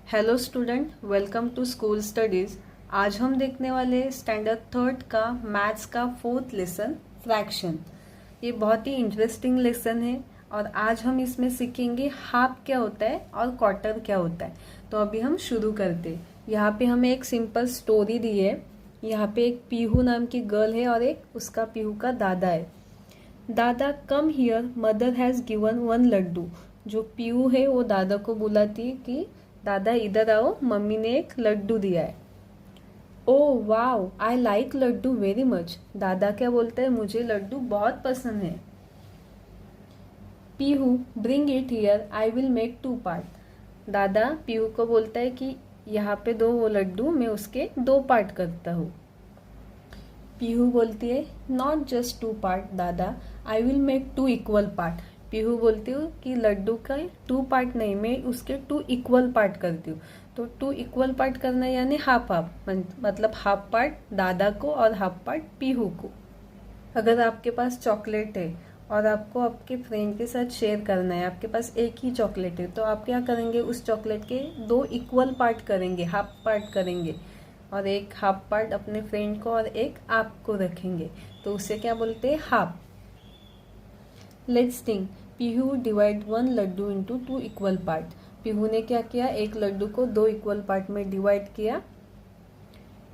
Hello student, welcome to school studies. आज हम देखने वाले स्टैंडर्ड थर्ड का मैथ्स का फोर्थ लेसन फ्रैक्शन। ये बहुत ही इंटरेस्टिंग लेसन है और आज हम इसमें सीखेंगे हाफ क्या होता है और क्वार्टर क्या होता है। तो अभी हम शुरू करते हैं। यहाँ पे हमें एक सिंपल स्टोरी दी है। यहाँ पे एक पीहू नाम की गर्ल है और एक उसका पीहू का दादा है। Dada come here, mother has given one laddu. जो पीयू है वो दादा को बुलाती है कि दादा इधर आओ, मम्मी ने एक लड्डू दिया है। Oh wow, I like laddu very much. दादा क्या बोलते हैं, मुझे लड्डू बहुत पसंद है। Pihu bring it here, I will make two part. दादा पीहू को बोलता है कि यहाँ पे दो वो लड्डू, मैं उसके दो पार्ट करता हूँ। पीहू बोलती है not just two part dada, I will make two equal part. Pihu बोलती हूँ कि लड्डू का टू पार्ट नहीं, मैं उसके टू इक्वल पार्ट करती हूँ। तो टू इक्वल पार्ट करना यानी हाफ हाफ, मतलब हाफ पार्ट दादा को और हाफ पार्ट पीहू को। अगर आपके पास चॉकलेट है और आपको आपके फ्रेंड के साथ शेयर करना है, आपके पास एक ही चॉकलेट है, तो आप क्या करेंगे, उस चॉकलेट के दो इक्वल पार्ट करेंगे, हाफ पार्ट करेंगे और एक हाफ पार्ट अपने फ्रेंड को और एक आपको रखेंगे। तो उसे क्या बोलते हैं, half. Let's think, Pihu divide one laddu into two equal part. Pihu ने क्या किया, एक लड्डू को दो इक्वल पार्ट में डिवाइड किया।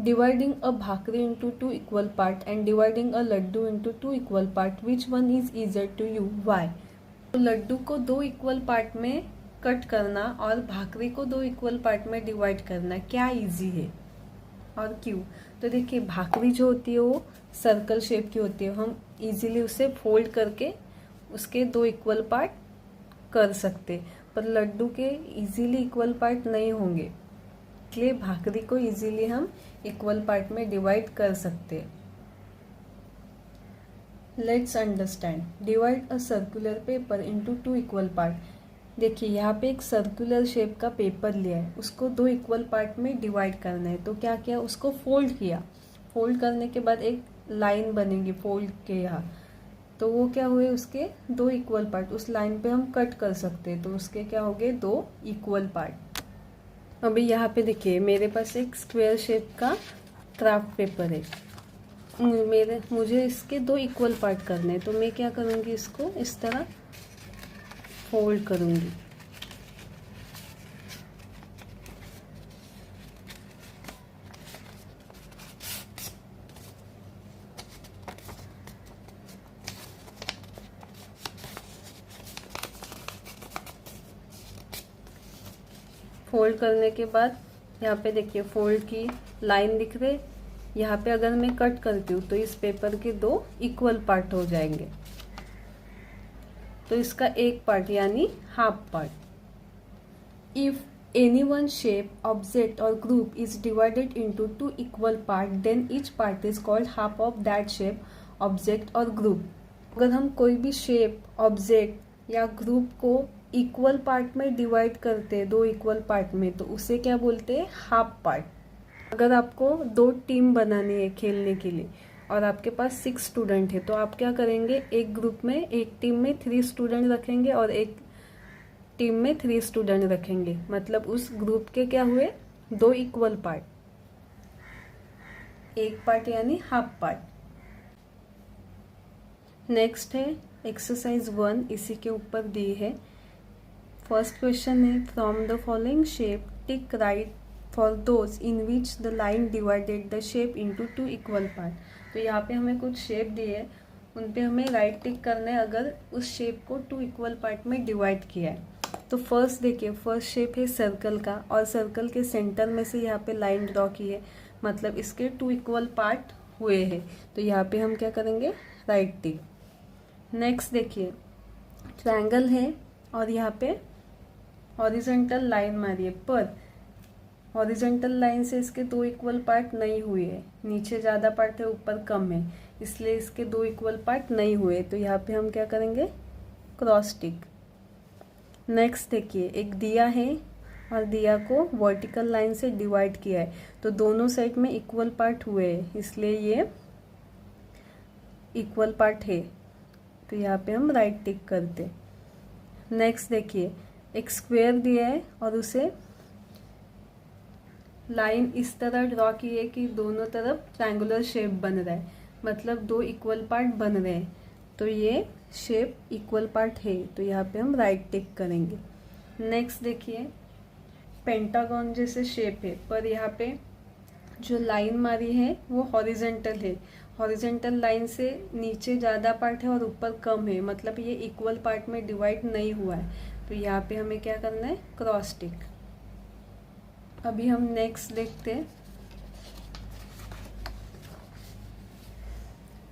Dividing a bhakri into two equal part and dividing a laddu into two equal part, which one is easier to you, why. तो लड्डू को दो इक्वल पार्ट में कट करना और भाकरी को दो इक्वल पार्ट में डिवाइड करना क्या इजी है और क्यों। तो देखिए, भाकरी जो होती है वो सर्कल शेप की होती है, हम इजीली उसे फोल्ड करके उसके दो इक्वल पार्ट कर सकते, पर लड्डू के इजीली इक्वल पार्ट नहीं होंगे, इसलिए भाकरी को इजीली हम इक्वल पार्ट में डिवाइड कर सकते। Let's understand, divide a circular paper into two equal part. देखिए, यहाँ पे एक सर्कुलर शेप का पेपर लिया है, उसको दो इक्वल पार्ट में डिवाइड करना है। तो क्या किया, उसको फोल्ड किया। फोल्ड करने के बाद एक लाइन बनेगी फोल्ड के यहाँ, तो वो क्या हुए, उसके दो इक्वल पार्ट उस लाइन पे हम कट कर सकते हैं, तो उसके क्या हो गए, दो इक्वल पार्ट। अभी यहाँ पे देखिए, मेरे पास एक स्क्वायर शेप का क्राफ्ट पेपर है। मुझे इसके दो इक्वल पार्ट करने हैं, तो मैं क्या करूँगी, इसको इस तरह फोल्ड करूँगी। फोल्ड करने के बाद यहाँ पे देखिए फोल्ड की लाइन दिख रही। यहाँ पे अगर मैं कट करती हूँ तो इस पेपर के दो इक्वल पार्ट हो जाएंगे, तो इसका एक पार्ट यानी half part. If any one shape, object or group is divided into two equal part, then each part is called half of that shape, object or group. अगर हम कोई भी शेप, ऑब्जेक्ट या ग्रुप को equal part में divide करते हैं, दो इक्वल पार्ट में, तो उसे क्या बोलते हैं, हाफ पार्ट। अगर आपको दो टीम बनानी है खेलने के लिए और आपके पास 6 स्टूडेंट है, तो आप क्या करेंगे, एक ग्रुप में, एक टीम में 3 स्टूडेंट रखेंगे और एक टीम में 3 स्टूडेंट रखेंगे, मतलब उस ग्रुप के क्या हुए, दो इक्वल पार्ट, एक पार्ट यानी हाफ पार्ट। नेक्स्ट है एक्सरसाइज 1, इसी के ऊपर दी है। फर्स्ट क्वेश्चन है, from the following shape tick right for those in which the line divided the shape into two equal part. तो यहाँ पे हमें कुछ शेप दिए है, उन पे हमें राइट टिक करना है अगर उस शेप को टू इक्वल पार्ट में डिवाइड किया है। तो फर्स्ट देखिए, फर्स्ट शेप है सर्कल का और सर्कल के सेंटर में से यहाँ पे लाइन ड्रॉ की है, मतलब इसके टू इक्वल पार्ट हुए हैं, तो यहाँ पे हम क्या करेंगे, राइट टिक। नेक्स्ट देखिए, ट्रायंगल है और यहाँ पे हॉरिजॉन्टल लाइन मारी है, पर हॉरिजॉन्टल लाइन से इसके दो इक्वल पार्ट नहीं हुए हैं, नीचे ज़्यादा पार्ट है ऊपर कम है, इसलिए इसके दो इक्वल पार्ट नहीं हुए, तो यहाँ पे हम क्या करेंगे, क्रॉस टिक। नेक्स्ट देखिए, एक दिया है और दिया को वर्टिकल लाइन से डिवाइड किया है, तो दोनों साइड में इक्वल पार्ट हुए हैं, इसलिए ये इक्वल पार्ट है, तो यहाँ पे हम राइट टिक करते। नेक्स्ट देखिए, एक स्क्वायर दिया है और उसे लाइन इस तरह ड्रॉ की है कि दोनों तरफ ट्रायंगुलर शेप बन रहा है, मतलब दो इक्वल पार्ट बन रहे हैं, तो ये शेप इक्वल पार्ट है, तो यहाँ पे हम राइट टिक करेंगे। नेक्स्ट देखिए, पेंटागन जैसे शेप है, पर यहाँ पे जो लाइन मारी है वो हॉरिजेंटल है, हॉरिजेंटल लाइन से नीचे ज़्यादा पार्ट है और ऊपर कम है, मतलब ये इक्वल पार्ट में डिवाइड नहीं हुआ है, तो यहाँ पे हमें क्या करना है, क्रॉस टिक। अभी हम नेक्स्ट देखते हैं।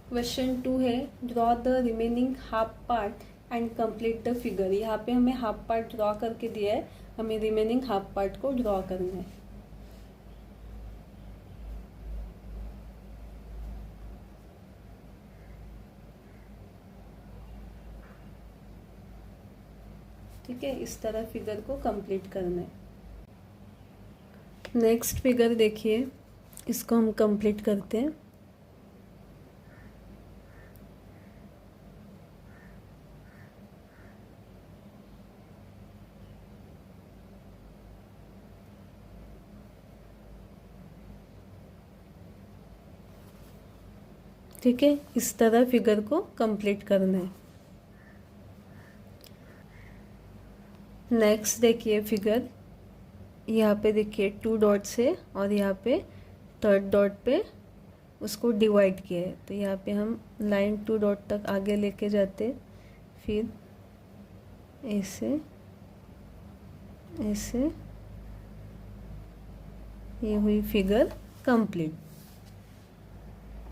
क्वेश्चन 2 है, draw the remaining half part and complete the figure. यहाँ पे हमें हाफ पार्ट ड्रॉ करके दिया है, हमें रिमेनिंग हाफ पार्ट को ड्रॉ करना है। ठीक है, इस तरह फिगर को कंप्लीट करना है। नेक्स्ट फिगर देखिए, इसको हम कंप्लीट करते हैं। ठीक है, इस तरह फिगर को कंप्लीट करना है। नेक्स्ट देखिए फिगर, यहाँ पे देखिए 2 डॉट्स है और यहाँ पे थर्ड डॉट पे उसको डिवाइड किया है, तो यहाँ पे हम लाइन 2 डॉट तक आगे लेके जाते, फिर ऐसे ऐसे, ये हुई फिगर कंप्लीट।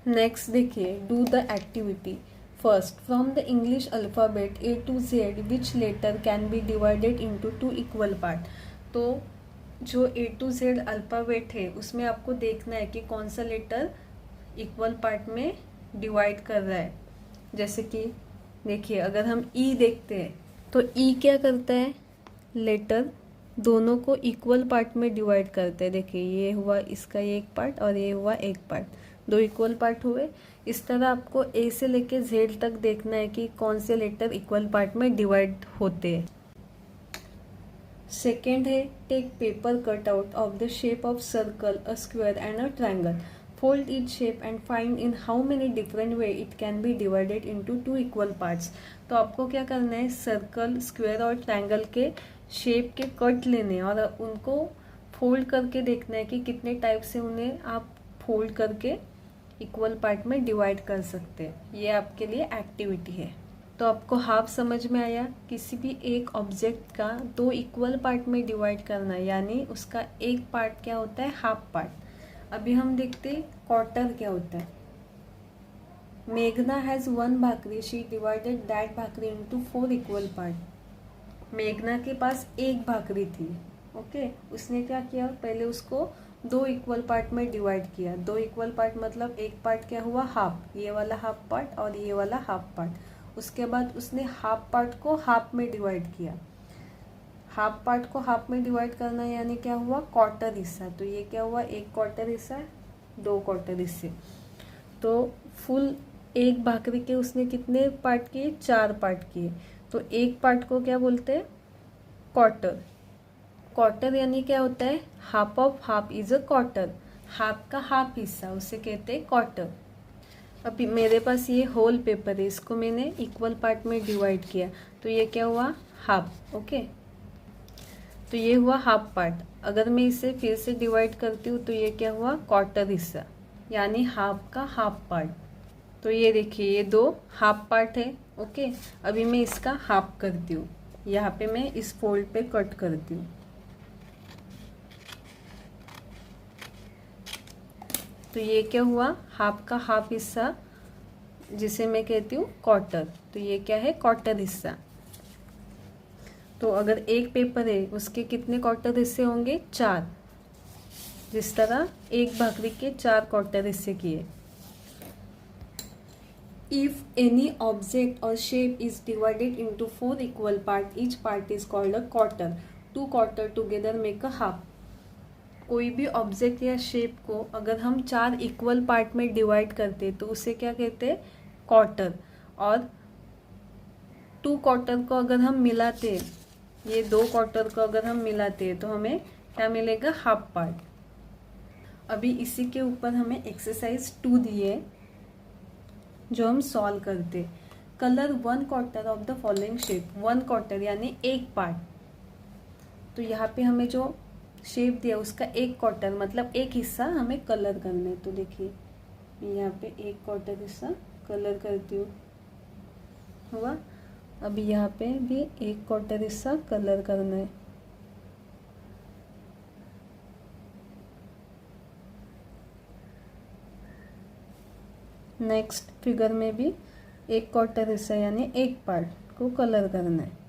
नेक्स्ट देखिए, do the activity. First, from the English alphabet A to Z which letter can be divided into 2 equal part. तो जो A to Z अल्फ़ाबेट है उसमें आपको देखना है कि कौन सा लेटर इक्वल पार्ट में डिवाइड कर रहा है। जैसे कि देखिए, अगर हम E देखते हैं तो E क्या करता है, लेटर दोनों को इक्वल पार्ट में डिवाइड करते हैं। देखिए, ये हुआ इसका ये एक पार्ट और ये हुआ एक पार्ट, दो इक्वल पार्ट हुए। इस तरह आपको ए से लेके जेड तक देखना है कि कौन से लेटर इक्वल पार्ट में डिवाइड होते हैं। सेकेंड है, take paper cut out of the shape of circle, a square and a triangle, fold each shape and find in how many different way it can be divided into 2 equal parts. तो आपको क्या करना है, circle, square और triangle के shape के cut लेने और उनको फोल्ड करके देखना है कि कितने टाइप से उन्हें आप फोल्ड करके इक्वल पार्ट में डिवाइड कर सकते हैं। ये आपके लिए एक्टिविटी है। तो आपको हाफ समझ में आया, किसी भी एक ऑब्जेक्ट का 2 इक्वल पार्ट में डिवाइड करना है, यानी उसका एक पार्ट क्या होता है, हाफ पार्ट। अभी हम देखते हैं क्वार्टर क्या होता है। मेघना has 1 bhakri, she divided that bhakri into 4 equal part. मेघना के पास एक भाकरी थी, ओके, उसने क्या किया, पहले उसको 2 इक्वल पार्ट में डिवाइड किया। 2 इक्वल पार्ट मतलब एक पार्ट क्या हुआ, हाफ, ये वाला हाफ पार्ट और ये वाला हाफ पार्ट। उसके बाद उसने हाफ पार्ट को हाफ में डिवाइड किया। हाफ पार्ट को हाफ में डिवाइड करना यानी क्या हुआ, क्वार्टर हिस्सा। तो ये क्या हुआ, एक क्वार्टर हिस्सा, 2 क्वार्टर हिस्से। तो फुल एक भाकरी के उसने कितने पार्ट किए, 4 पार्ट किए। तो एक पार्ट को क्या बोलते हैं, क्वार्टर। क्वार्टर यानी क्या होता है, half of half is a quarter, half का हाफ हिस्सा उसे कहते हैं क्वार्टर। अभी मेरे पास ये होल पेपर है, इसको मैंने इक्वल पार्ट में डिवाइड किया, तो ये क्या हुआ, हाफ, ओके। तो ये हुआ हाफ पार्ट। अगर मैं इसे फिर से डिवाइड करती हूँ तो ये क्या हुआ, क्वार्टर हिस्सा, यानी हाफ का हाफ पार्ट। तो ये देखिए, ये 2 हाफ पार्ट है, ओके। अभी मैं इसका हाफ करती हूँ, यहाँ पे मैं इस फोल्ड पे कट करती हूँ। तो ये क्या हुआ, हाफ का हाफ हिस्सा, जिसे मैं कहती हूँ क्वार्टर। तो ये क्या है, क्वार्टर हिस्सा। तो अगर एक पेपर है उसके कितने क्वार्टर हिस्से होंगे, 4। जिस तरह एक भाकरी के 4 क्वार्टर हिस्से किए। If any object or shape is divided into 4 equal parts, each part is called a quarter. 2 quarter together make a half. कोई भी ऑब्जेक्ट या शेप को अगर हम 4 इक्वल पार्ट में डिवाइड करते तो उसे क्या कहते हैं, क्वार्टर। और 2 क्वार्टर को अगर हम मिलाते, ये 2 क्वार्टर को अगर हम मिलाते तो हमें क्या मिलेगा, हाफ पार्ट। अभी इसी के ऊपर हमें एक्सरसाइज 2 दी है जो हम सॉल्व करते। Colour 1/4 of the following shape. 1/4 यानी एक पार्ट। तो यहाँ पे हमें जो शेप दिया उसका 1/4 मतलब एक हिस्सा हमें कलर करना है। तो देखिए मैं यहाँ पे 1/4 हिस्सा कलर करती हूँ, हुआ। अभी यहाँ पे भी 1/4 हिस्सा कलर करना है। नेक्स्ट फिगर में भी 1/4 हिस्सा यानी एक पार्ट को कलर करना है।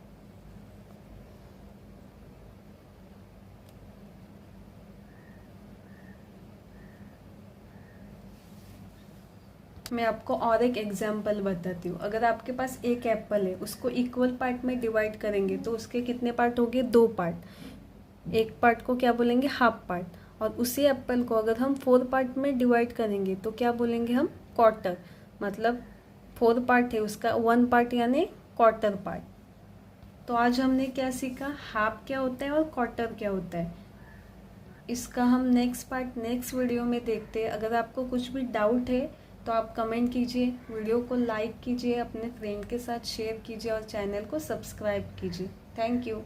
मैं आपको और एक एग्जाम्पल बताती हूँ। अगर आपके पास एक एप्पल है, उसको इक्वल पार्ट में डिवाइड करेंगे तो उसके कितने पार्ट हो गए? 2 पार्ट। एक पार्ट को क्या बोलेंगे? Half part. और उसी एप्पल को अगर हम 4 पार्ट में डिवाइड करेंगे तो क्या बोलेंगे हम? क्वार्टर। मतलब 4 पार्ट है, उसका 1 पार्ट यानी क्वार्टर पार्ट। तो आज हमने क्या सीखा? हाफ क्या होता है और क्वार्टर क्या होता है। इसका हम नेक्स्ट पार्ट नेक्स्ट वीडियो में देखते हैं। अगर आपको कुछ भी डाउट है तो आप कमेंट कीजिए, वीडियो को लाइक कीजिए, अपने फ्रेंड के साथ शेयर कीजिए और चैनल को सब्सक्राइब कीजिए। Thank you.